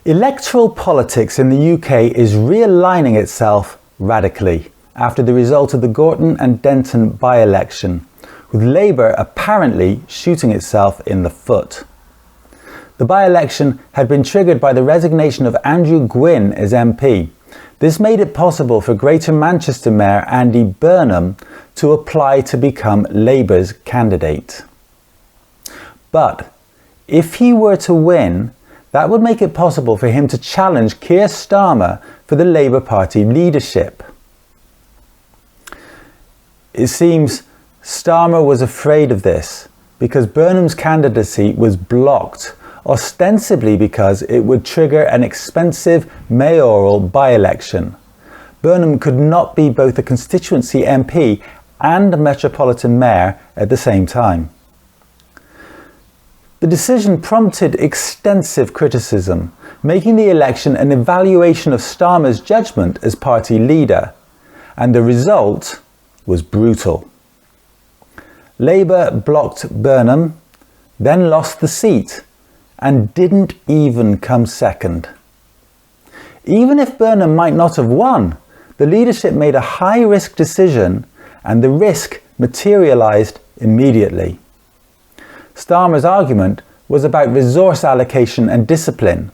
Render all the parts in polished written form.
Electoral politics in the UK is realigning itself radically after the result of the Gorton and Denton by-election, with Labour apparently shooting itself in the foot. The by-election had been triggered by the resignation of Andrew Gwynn as MP. This made it possible for Greater Manchester Mayor Andy Burnham to apply to become Labour's candidate. But if he were to win, that would make it possible for him to challenge Keir Starmer for the Labour Party leadership. It seems Starmer was afraid of this because Burnham's candidacy was blocked, ostensibly because it would trigger an expensive mayoral by-election. Burnham could not be both a constituency MP and a metropolitan mayor at the same time. The decision prompted extensive criticism, making the election an evaluation of Starmer's judgment as party leader, and the result was brutal. Labour blocked Burnham, then lost the seat, and didn't even come second. Even if Burnham might not have won, the leadership made a high-risk decision, and the risk materialised immediately. Starmer's argument was about resource allocation and discipline.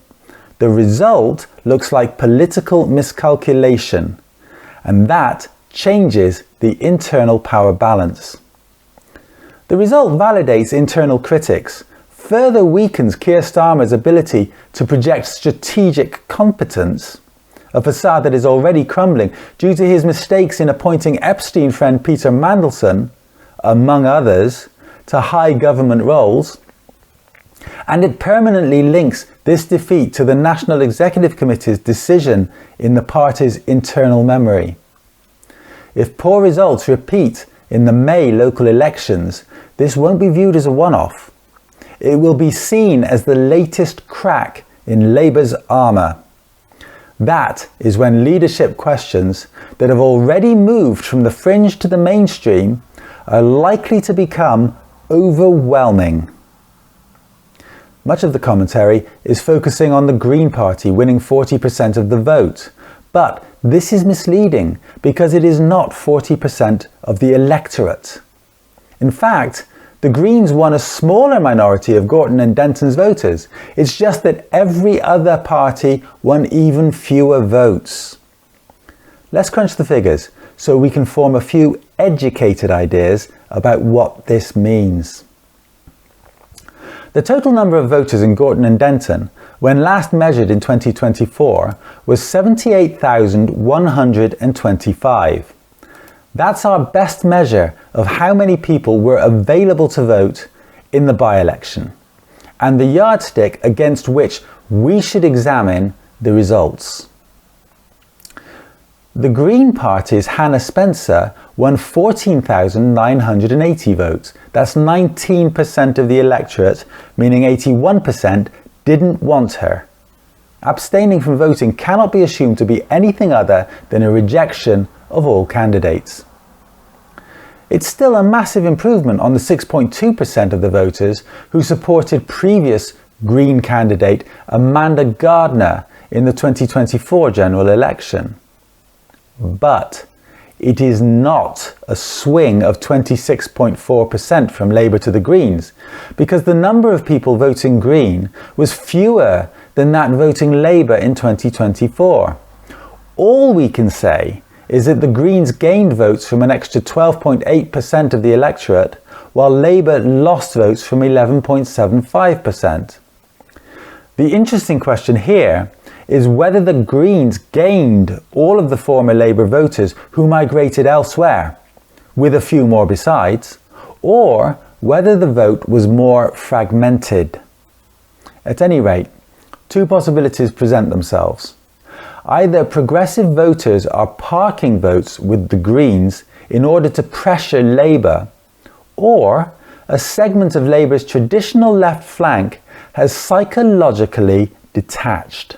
The result looks like political miscalculation, and that changes the internal power balance. The result validates internal critics, further weakens Keir Starmer's ability to project strategic competence, a facade that is already crumbling due to his mistakes in appointing Epstein friend Peter Mandelson, among others, to high government roles, and it permanently links this defeat to the National Executive Committee's decision in the party's internal memory. If poor results repeat in the May local elections, this won't be viewed as a one-off. It will be seen as the latest crack in Labour's armour. That is when leadership questions that have already moved from the fringe to the mainstream are likely to become overwhelming. Much of the commentary is focusing on the Green Party winning 40% of the vote, but this is misleading because it is not 40% of the electorate. In fact, the Greens won a smaller minority of Gorton and Denton's voters. It's just that every other party won even fewer votes. Let's crunch the figures so we can form a few educated ideas about what this means. The total number of voters in Gorton and Denton, when last measured in 2024, was 78,125. That's our best measure of how many people were available to vote in the by-election, and the yardstick against which we should examine the results. The Green Party's Hannah Spencer won 14,980 votes. That's 19% of the electorate, meaning 81% didn't want her. Abstaining from voting cannot be assumed to be anything other than a rejection of all candidates. It's still a massive improvement on the 6.2% of the voters who supported previous Green candidate Amanda Gardner in the 2024 general election. But it is not a swing of 26.4% from Labour to the Greens, because the number of people voting Green was fewer than that voting Labour in 2024. All we can say is that the Greens gained votes from an extra 12.8% of the electorate, while Labour lost votes from 11.75%. The interesting question here is whether the Greens gained all of the former Labour voters who migrated elsewhere, with a few more besides, or whether the vote was more fragmented. At any rate, two possibilities present themselves. Either progressive voters are parking votes with the Greens in order to pressure Labour, or a segment of Labour's traditional left flank has psychologically detached.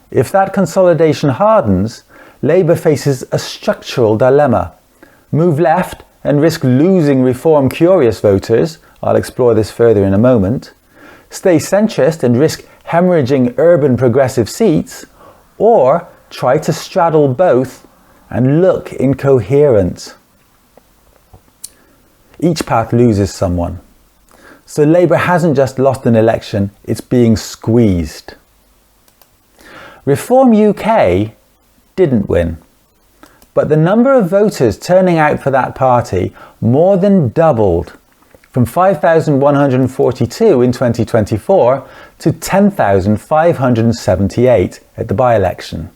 If that consolidation hardens, Labour faces a structural dilemma. Move left and risk losing reform-curious voters, I'll explore this further in a moment. Stay centrist and risk hemorrhaging urban progressive seats, or try to straddle both and look incoherent. Each path loses someone. So Labour hasn't just lost an election, it's being squeezed. Reform UK didn't win, but the number of voters turning out for that party more than doubled, from 5,142 in 2024 to 10,578 at the by-election.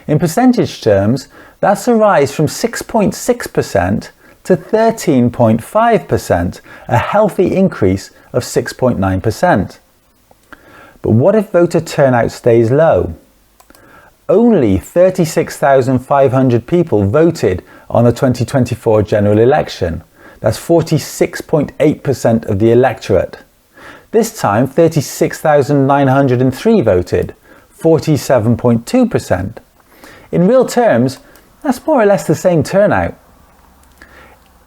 In percentage terms, that's a rise from 6.6% to 13.5%, a healthy increase of 6.9%. But what if voter turnout stays low? Only 36,500 people voted on the 2024 general election. That's 46.8% of the electorate. This time, 36,903 voted, 47.2%. In real terms, that's more or less the same turnout.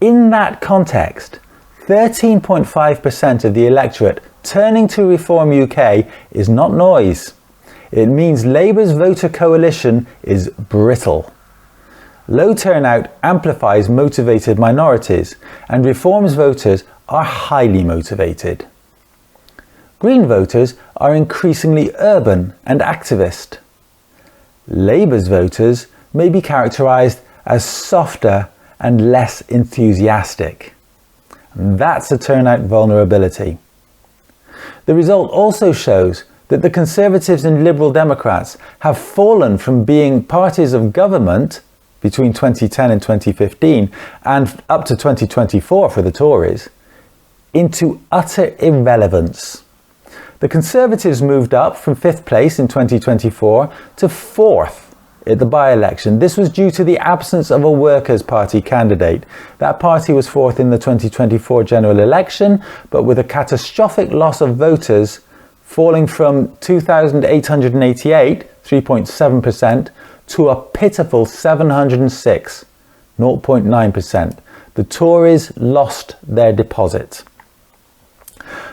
In that context, 13.5% of the electorate turning to Reform UK is not noise. It means Labour's voter coalition is brittle. Low turnout amplifies motivated minorities, and Reform's voters are highly motivated. Green voters are increasingly urban and activist. Labour's voters may be characterised as softer and less enthusiastic. That's a turnout vulnerability. The result also shows that the Conservatives and Liberal Democrats have fallen from being parties of government between 2010 and 2015 and up to 2024 for the Tories into utter irrelevance. The Conservatives moved up from 5th place in 2024 to 4th at the by-election. This was due to the absence of a Workers' Party candidate. That party was 4th in the 2024 general election, but with a catastrophic loss of voters, falling from 2,888, 3.7%, to a pitiful 706, 0.9%. The Tories lost their deposit.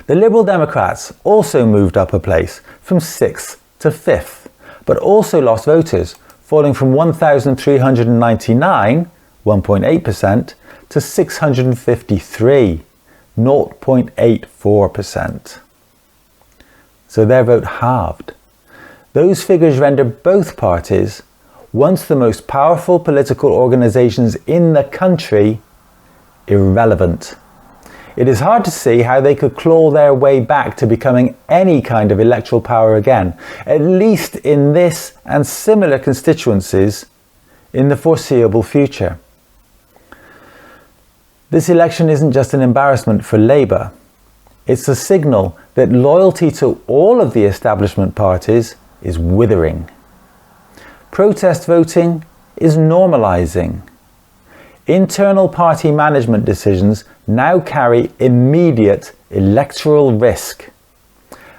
The Liberal Democrats also moved up a place from 6th to 5th, but also lost voters, falling from 1,399, 1.8%, to 653, 0.84%. So their vote halved. Those figures render both parties, once the most powerful political organisations in the country, irrelevant. It is hard to see how they could claw their way back to becoming any kind of electoral power again, at least in this and similar constituencies in the foreseeable future. This election isn't just an embarrassment for Labour. It's a signal that loyalty to all of the establishment parties is withering. Protest voting is normalising. Internal party management decisions now carry immediate electoral risk,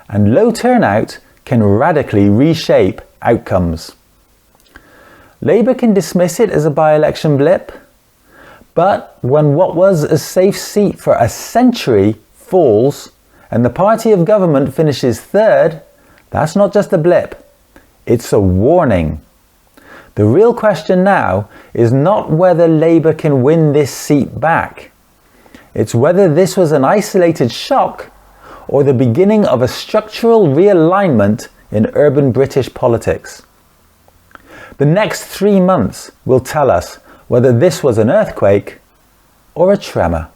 and low turnout can radically reshape outcomes. Labour can dismiss it as a by-election blip, but when what was a safe seat for a century falls and the party of government finishes 3rd, that's not just a blip, it's a warning. The real question now is not whether Labour can win this seat back. It's whether this was an isolated shock or the beginning of a structural realignment in urban British politics. The next 3 months will tell us whether this was an earthquake or a tremor.